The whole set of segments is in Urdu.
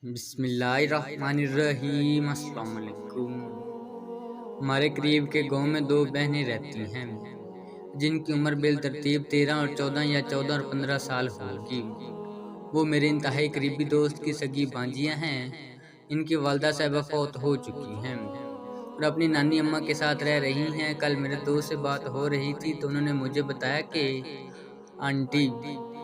بسم اللہ الرحمن الرحیم۔ السلام علیکم۔ ہمارے قریب کے گاؤں میں دو بہنیں رہتی ہیں جن کی عمر بالترتیب 13 اور 14 یا 14 اور 15 سال ہوگی۔ وہ میرے انتہائی قریبی دوست کی سگی بھانجیاں ہیں۔ ان کی والدہ صاحبہ فوت ہو چکی ہیں اور اپنی نانی اماں کے ساتھ رہ رہی ہیں۔ کل میرے دوست سے بات ہو رہی تھی تو انہوں نے مجھے بتایا کہ آنٹی،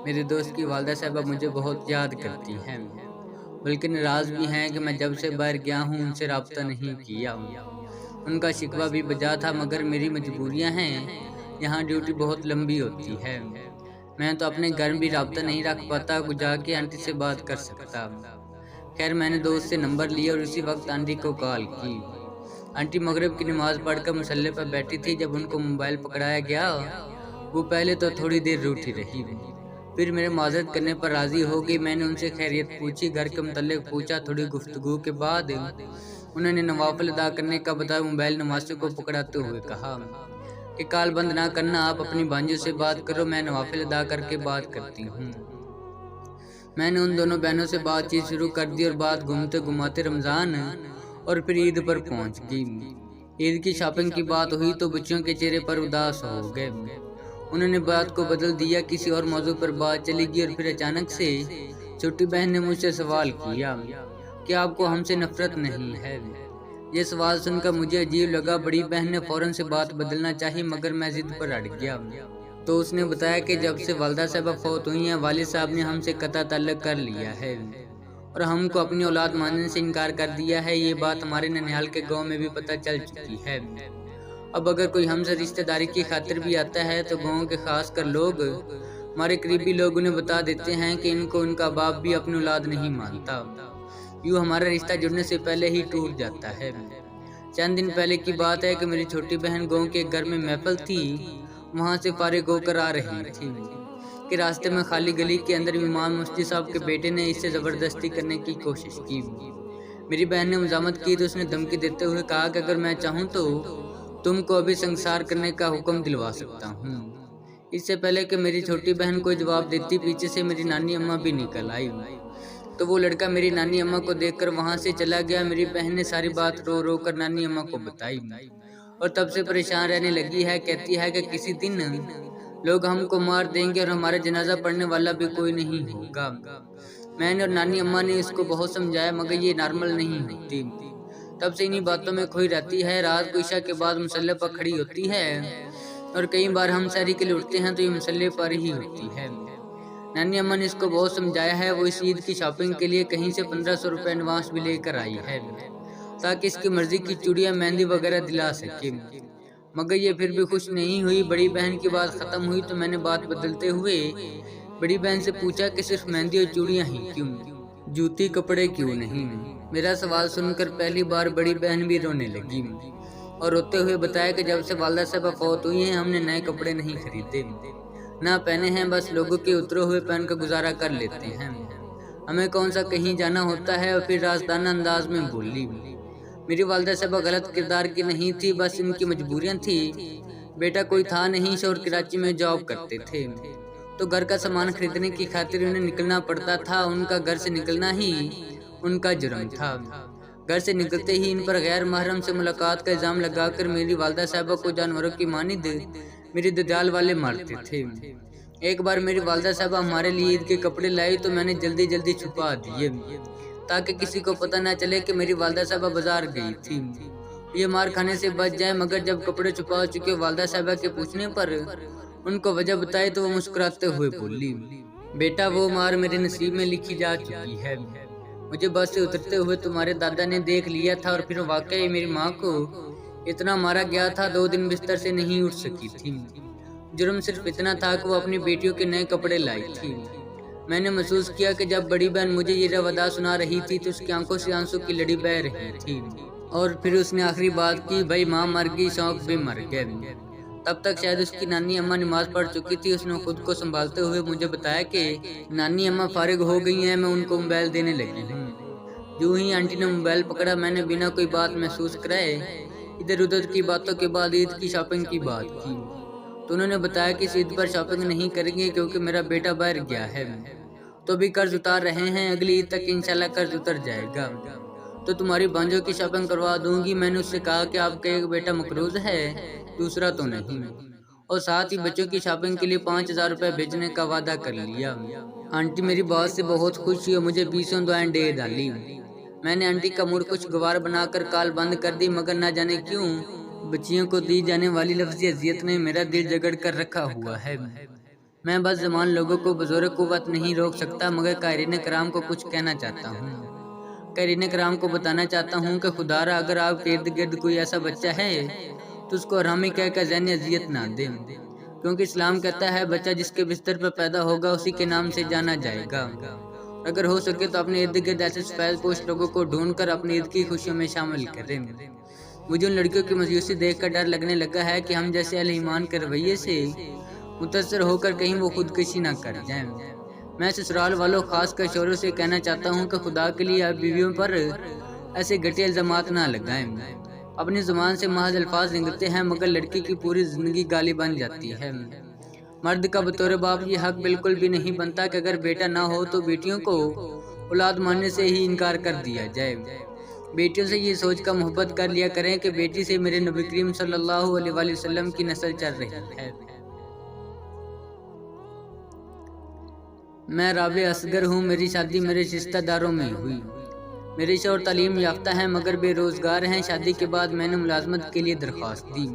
میرے دوست کی والدہ صاحبہ مجھے بہت یاد کرتی ہیں، بلکہ ناراض بھی ہیں کہ میں جب سے باہر گیا ہوں ان سے رابطہ نہیں کیا۔ ان کا شکوہ بھی بجا تھا، مگر میری مجبوریاں ہیں، یہاں ڈیوٹی بہت لمبی ہوتی ہے، میں تو اپنے گھر بھی رابطہ نہیں رکھ پاتا کہ جا کے آنٹی سے بات کر سکتا۔ خیر میں نے دوست سے نمبر لیا اور اسی وقت آنٹی کو کال کی۔ آنٹی مغرب کی نماز پڑھ کر مصلی پر بیٹھی تھی جب ان کو موبائل پکڑایا گیا۔ وہ پہلے تو تھوڑی دیر روٹھی رہی، پھر میرے معذرت کرنے پر راضی ہو گئی۔ میں نے ان سے خیریت پوچھی، گھر کے متعلق پوچھا۔ تھوڑی گفتگو کے بعد انہوں نے نوافل ادا کرنے کا بتایا۔ موبائل نمازی کو پکڑاتے ہوئے کہا کہ کال بند نہ کرنا، آپ اپنی بھانجیوں سے بات کرو، میں نوافل ادا کر کے بات کرتی ہوں۔ میں نے ان دونوں بہنوں سے بات چیت شروع کر دی اور بات گھومتے گھماتے رمضان اور پھر عید پر پہنچ گئی۔ عید کی شاپنگ کی بات ہوئی تو بچیوں کے چہرے پر اداس ہو گئے۔ انہوں نے بات کو بدل دیا، کسی اور موضوع پر بات چلی گئی اور پھر اچانک سے چھوٹی بہن نے مجھ سے سوال کیا کہ آپ کو ہم سے نفرت نہیں ہے؟ یہ سوال سن کر مجھے عجیب لگا۔ بڑی بہن نے فوراً سے بات بدلنا چاہی، مگر میں ضد پر اڑ گیا۔ تو اس نے بتایا کہ جب سے والدہ صاحبہ فوت ہوئی ہیں، والد صاحب نے ہم سے قطع تعلق کر لیا ہے اور ہم کو اپنی اولاد ماننے سے انکار کر دیا ہے۔ یہ بات ہمارے ننیال کے گاؤں میں بھی پتہ چل چکی ہے۔ اب اگر کوئی ہم سے رشتہ داری کی خاطر بھی آتا ہے تو گاؤں کے خاص کر لوگ، ہمارے قریبی لوگ انہیں بتا دیتے ہیں کہ ان کو ان کا باپ بھی اپنی اولاد نہیں مانتا۔ یوں ہمارا رشتہ جڑنے سے پہلے ہی ٹوٹ جاتا ہے۔ چند دن پہلے کی بات ہے کہ میری چھوٹی بہن گاؤں کے گھر میں محفل تھی، وہاں سے فارغ ہو کر آ رہی تھی کہ راستے میں خالی گلی کے اندر امام مفتی صاحب کے بیٹے نے اس سے زبردستی کرنے کی کوشش کی۔ میری بہن نے مزاحمت کی تو اس نے دھمکی دیتے ہوئے کہا کہ اگر میں چاہوں تو تم کو ابھی سنسار کرنے کا حکم دلوا سکتا ہوں۔ اس سے پہلے کہ میری چھوٹی بہن کوئی جواب دیتی، پیچھے سے میری نانی اماں بھی نکل آئی تو وہ لڑکا میری نانی اماں کو دیکھ کر وہاں سے چلا گیا۔ میری بہن نے ساری بات رو رو کر نانی اماں کو بتائی اور تب سے پریشان رہنے لگی ہے۔ کہتی ہے کہ کسی دن لوگ ہم کو مار دیں گے اور ہمارا جنازہ پڑھنے والا بھی کوئی نہیں ہوگا۔ میں نے اور نانی اماں نے اس کو بہت سمجھایا، مگر یہ نارمل نہیں ہوتی۔ تب سے انہی باتوں میں کھوئی رہتی ہے۔ رات کو عشاء کے بعد مصلی پر کھڑی ہوتی ہے اور کئی بار ہم سحری کے لیے اٹھتے ہیں تو یہ مصلی پر ہی ہوتی ہے۔ نانی اماں نے اس کو بہت سمجھایا ہے۔ وہ اس عید کی شاپنگ کے لیے کہیں سے 1500 روپے ایڈوانس بھی لے کر آئی ہے تاکہ اس کی مرضی کی چوڑیاں، مہندی وغیرہ دلا سکے، مگر یہ پھر بھی خوش نہیں ہوئی۔ بڑی بہن کی بات ختم ہوئی تو میں نے بات بدلتے ہوئے بڑی بہن سے پوچھا کہ صرف مہندی اور چوڑیاں ہی کیوں، جوتی کپڑے کیوں نہیں؟ میرا سوال سن کر پہلی بار بڑی بہن بھی رونے لگی اور روتے ہوئے بتایا کہ جب سے والدہ صاحبہ فوت ہوئی ہیں ہم نے نئے کپڑے نہیں خریدے، نہ پہنے ہیں، بس لوگوں کے اترے ہوئے پہن کر گزارا کر لیتے ہیں۔ ہمیں کون سا کہیں جانا ہوتا ہے؟ اور پھر رازدانہ انداز میں بولی، میری والدہ صاحبہ غلط کردار کی نہیں تھی، بس ان کی مجبوریاں تھی۔ بیٹا کوئی تھا نہیں، شوہر کراچی میں جاب کرتے تھے تو گھر کا سامان خریدنے کی خاطر انہیں نکلنا پڑتا تھا۔ ان کا گھر سے نکلنا ہی ان کا جرم تھا۔ گھر سے نکلتے ہی ان پر غیر محرم سے ملاقات کا الزام لگا کر میری والدہ صاحبہ کو جانوروں کی مانند میری دجال والے مارتے تھے۔ ایک بار میری والدہ صاحبہ ہمارے لیے عید کے کپڑے لائی تو میں نے جلدی جلدی چھپا دیے تاکہ کسی کو پتہ نہ چلے کہ میری والدہ صاحبہ بازار گئی تھی، یہ مار کھانے سے بچ جائے۔ مگر جب کپڑے چھپا چکے والدہ صاحبہ کے پوچھنے پر ان کو وجہ بتائی تو وہ مسکراتے ہوئے بولی، بیٹا وہ مار میرے نصیب میں لکھی جا چکی ہے، مجھے بس سے اترتے ہوئے تمہارے دادا نے دیکھ لیا تھا اور پھر واقعی میری ماں کو اتنا مارا گیا تھا 2 دن بستر سے نہیں اٹھ سکی تھی۔ جرم صرف اتنا تھا کہ وہ اپنی بیٹیوں کے نئے کپڑے لائی تھی۔ میں نے محسوس کیا کہ جب بڑی بہن مجھے یہ روادہ سنا رہی تھی تو اس کی آنکھوں سے آنسو کی لڑی بہہ رہی تھی اور پھر اس نے آخری بات کی، بھائی ماں مر گئی، شوق بھی مر گئے۔ تب تک شاید اس کی نانی اماں نماز پڑھ چکی تھی۔ اس نے خود کو سنبھالتے ہوئے مجھے بتایا کہ نانی اماں فارغ ہو گئی ہیں، میں ان کو موبائل دینے لگی ہوں۔ جو ہی آنٹی نے موبائل پکڑا میں نے بنا کوئی بات محسوس کرائے ادھر ادھر کی باتوں کے بعد عید کی شاپنگ کی بات کی تو انہوں نے بتایا کہ اس عید پر شاپنگ نہیں کریں گے کیونکہ میرا بیٹا باہر گیا ہے تو بھی قرض اتار رہے ہیں، اگلی عید تک انشاءاللہ قرض اتر جائے گا، تو تمہاری بانجوں کی شاپنگ کروا دوں گی۔ میں نے اس سے کہا کہ آپ کا ایک بیٹا مقروض ہے، دوسرا تو نہیں، اور ساتھ ہی بچوں کی شاپنگ کے لیے 5,000 روپے بھیجنے کا وعدہ کر لیا۔ آنٹی میری بات سے بہت خوش ہوئی اور مجھے 20 دعائیں دے ڈالی۔ میں نے آنٹی کا موڈ خوشگوار بنا کر کال بند کر دی، مگر نہ جانے کیوں بچیوں کو دی جانے والی لفظی اذیت نے میرا دل جگڑ کر رکھا ہوا ہے۔ میں بس زمان لوگوں کو بزور قوت نہیں روک سکتا، مگر قائرین کرام کو کچھ کہنا چاہتا ہوں۔ قائرین کرام کو بتانا چاہتا ہوں کہ خدا را اگر آپ کے ارد گرد کوئی ایسا بچہ ہے تو اس کو حرامی کہہ کر ذہنی اذیت نہ دیں، کیونکہ اسلام کہتا ہے بچہ جس کے بستر پر پیدا ہوگا اسی کے نام سے جانا جائے گا۔ اگر ہو سکے تو اپنے ارد گرد ایسے سفید پوش لوگوں کو ڈھونڈ کر اپنی عید کی خوشیوں میں شامل کریں۔ مجھے ان لڑکیوں کی مایوسی دیکھ کر ڈر لگنے لگا ہے کہ ہم جیسے اہل ایمان کے رویے سے متاثر ہو کر کہیں وہ خودکشی نہ کر جائیں۔ میں سسرال والوں خاص کر شوہروں سے کہنا چاہتا ہوں کہ خدا کے لیے آپ بیویوں پر ایسے گھٹیا الزامات نہ لگائیں۔ اپنی زبان سے محض الفاظ نکلتے ہیں مگر لڑکی کی پوری زندگی گالی بن جاتی ہے۔ مرد کا بطور باپ یہ حق بالکل بھی نہیں بنتا کہ اگر بیٹا نہ ہو تو بیٹیوں کو اولاد ماننے سے ہی انکار کر دیا جائے۔ بیٹیوں سے یہ سوچ کر محبت کر لیا کریں کہ بیٹی سے میرے نبی کریم صلی اللہ علیہ وآلہ وسلم کی نسل چل رہی ہے۔ میں رابع اصغر ہوں، میری شادی میرے رشتہ داروں میں ہوئی۔ میرے شوہر تعلیم یافتہ ہیں مگر بے روزگار ہیں۔ شادی کے بعد میں نے ملازمت کے لیے درخواست دی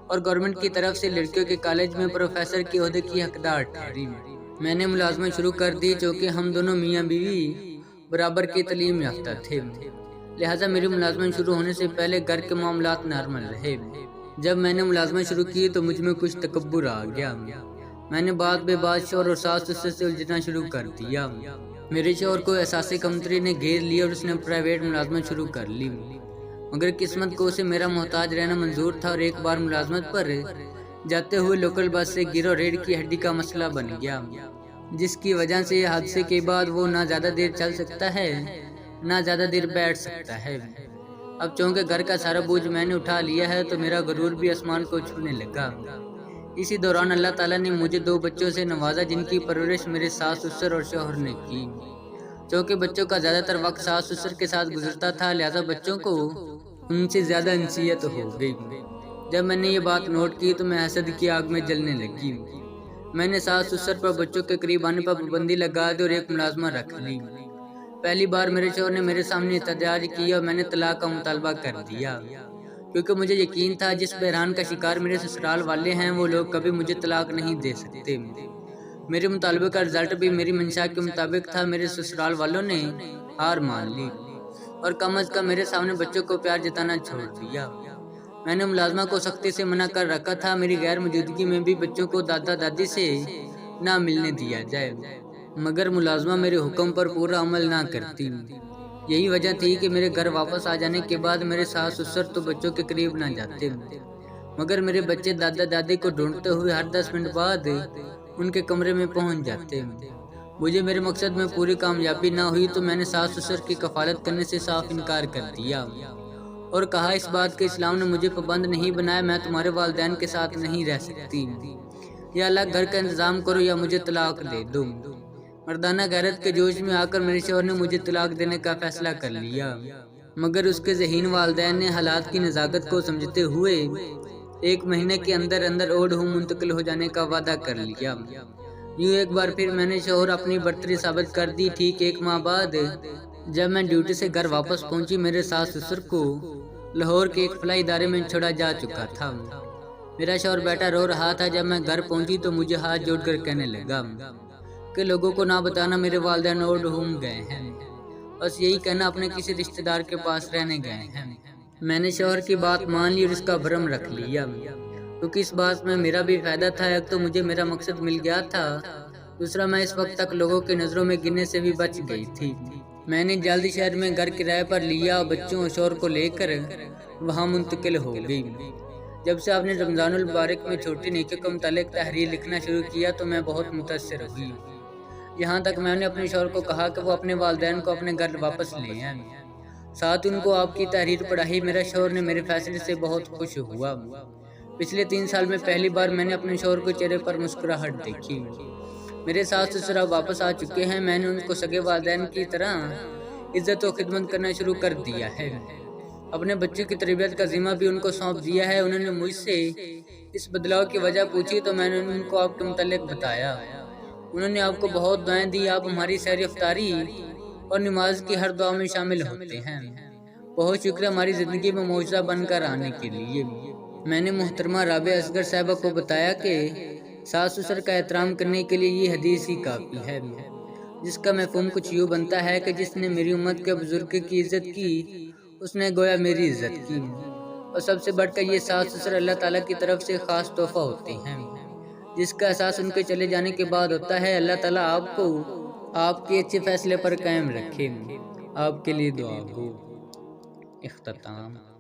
اور گورنمنٹ کی طرف سے لڑکیوں کے کالج میں پروفیسر کے عہدے کی حقدار ٹھہری۔ میں نے ملازمت شروع کر دی چونکہ ہم دونوں میاں بیوی برابر کی تعلیم یافتہ تھے، لہٰذا میری ملازمت شروع ہونے سے پہلے گھر کے معاملات نارمل رہے۔ جب میں نے ملازمت شروع کی تو مجھ میں کچھ تکبر آ گیا۔ میں نے بات بے بات شوہر اور ساس سسر سے الجھنا شروع کر دیا۔ میرے شوہر کو احساس کمتری نے گھیر لیا اور اس نے پرائیویٹ ملازمت شروع کر لی، مگر قسمت کو اسے میرا محتاج رہنا منظور تھا اور ایک بار ملازمت پر جاتے ہوئے لوکل بس سے گر اور ریڑھ کی ہڈی کا مسئلہ بن گیا، جس کی وجہ سے حادثے کے بعد وہ نہ زیادہ دیر چل سکتا ہے نہ زیادہ دیر بیٹھ سکتا ہے۔ اب چونکہ گھر کا سارا بوجھ میں نے اٹھا لیا ہے تو میرا غرور بھی آسمان کو چھونے لگا۔ اسی دوران اللہ تعالیٰ نے مجھے 2 بچوں سے نوازا جن کی پرورش میرے ساس سسر اور شوہر نے کی۔ چونکہ بچوں کا زیادہ تر وقت ساس سسر کے ساتھ گزرتا تھا لہٰذا بچوں کو ان سے زیادہ انسیت ہو گئی۔ جب میں نے یہ بات نوٹ کی تو میں حسد کی آگ میں جلنے لگی۔ میں نے ساس سسر پر بچوں کے قریب آنے پر پابندی لگا دی اور ایک ملازمہ رکھ لی۔ پہلی بار میرے شوہر نے میرے سامنے احتجاج کیا اور میں نے طلاق کا مطالبہ کر دیا، کیونکہ مجھے یقین تھا جس بحران کا شکار میرے سسرال والے ہیں وہ لوگ کبھی مجھے طلاق نہیں دے سکتے۔ میرے مطالبے کا رزلٹ بھی میری منشا کے مطابق تھا۔ میرے سسرال والوں نے ہار مان لی اور کم از کم میرے سامنے بچوں کو پیار جتانا چھوڑ دیا۔ میں نے ملازمہ کو سختی سے منع کر رکھا تھا میری غیر موجودگی میں بھی بچوں کو دادا دادی سے نہ ملنے دیا جائے، مگر ملازمہ میرے حکم پر پورا عمل نہ کرتی۔ یہی وجہ تھی کہ میرے گھر واپس آ جانے کے بعد میرے ساس سسر تو بچوں کے قریب نہ جاتے، مگر میرے بچے دادا دادی کو ڈھونڈتے ہوئے ہر 10 منٹ بعد ان کے کمرے میں پہنچ جاتے۔ مجھے میرے مقصد میں پوری کامیابی نہ ہوئی تو میں نے ساس سسر کی کفالت کرنے سے صاف انکار کر دیا اور کہا اس بات کے اسلام نے مجھے پابند نہیں بنایا، میں تمہارے والدین کے ساتھ نہیں رہ سکتی، یا اللہ گھر کا انتظام کرو یا مجھے طلاق دے دو۔ مردانہ غیرت کے جوش میں آ کر میرے شوہر نے مجھے طلاق دینے کا فیصلہ کر لیا، مگر اس کے ذہین والدین نے حالات کی نزاکت کو سمجھتے ہوئے 1 مہینے کے اندر اندر اولڈ ہوم منتقل ہو جانے کا وعدہ کر لیا۔ یوں ایک بار پھر میں نے شوہر اپنی برتری ثابت کر دی۔ ٹھیک 1 ماہ بعد جب میں ڈیوٹی سے گھر واپس پہنچی میرے ساس سسر کو لاہور کے ایک فلاحی ادارے میں چھوڑا جا چکا تھا۔ میرا شوہر بیٹا رو رہا تھا۔ جب میں گھر پہنچی تو مجھے ہاتھ جوڑ کر کہنے لگا کہ لوگوں کو نہ بتانا میرے والدین اولڈ ہوم گئے ہیں، بس یہی کہنا اپنے کسی رشتہ دار کے پاس رہنے گئے ہیں۔ میں نے شوہر کی بات مان لی اور اس کا بھرم رکھ لیا، کیونکہ اس بات میں میرا بھی فائدہ تھا۔ ایک تو مجھے میرا مقصد مل گیا تھا، دوسرا میں اس وقت تک لوگوں کی نظروں میں گرنے سے بھی بچ گئی تھی۔ میں نے جلدی شہر میں گھر کرائے پر لیا اور بچوں اور شوہر کو لے کر وہاں منتقل ہو گئی۔ جب سے آپ نے رمضان المبارک میں چھوٹی نیکیوں کے متعلق تحریر لکھنا شروع کیا تو میں بہت متاثر ہوئی، یہاں تک میں نے اپنے شوہر کو کہا کہ وہ اپنے والدین کو اپنے گھر واپس لے آئیں، ساتھ ان کو آپ کی تحریر پڑھائی۔ میرا شوہر نے میرے فیصلے سے بہت خوش ہوا۔ پچھلے 3 سال میں پہلی بار میں نے اپنے شوہر کو چہرے پر مسکراہٹ دیکھی۔ میرے ساس سسر اب واپس آ چکے ہیں، میں نے ان کو سگے والدین کی طرح عزت و خدمت کرنا شروع کر دیا ہے۔ اپنے بچوں کی تربیت کا ذمہ بھی ان کو سونپ دیا ہے۔ انہوں نے مجھ سے اس بدلاؤ کی وجہ پوچھی تو میں نے ان کو آپ کے متعلق بتایا۔ انہوں نے آپ کو بہت دعائیں دی، آپ ہماری سحر افطاری اور نماز کی ہر دعا میں شامل ہوتے ہیں۔ بہت شکریہ ہماری زندگی میں معجزہ بن کر آنے کے لیے۔ میں نے محترمہ رابعہ اصغر صاحبہ کو بتایا کہ ساس سسر کا احترام کرنے کے لیے یہ حدیث ہی کافی ہے، جس کا مفہوم کچھ یوں بنتا ہے کہ جس نے میری امت کے بزرگ کی عزت کی، اس نے گویا میری عزت کی۔ اور سب سے بڑھ کر یہ ساس سسر اللہ تعالیٰ کی طرف سے خاص تحفہ ہوتے ہیں، جس کا احساس ان کے چلے جانے کے بعد ہوتا ہے۔ اللہ تعالیٰ آپ کو آپ کے اچھے فیصلے پر قائم رکھے۔ آپ کے لیے دعا ہو۔ اختتام۔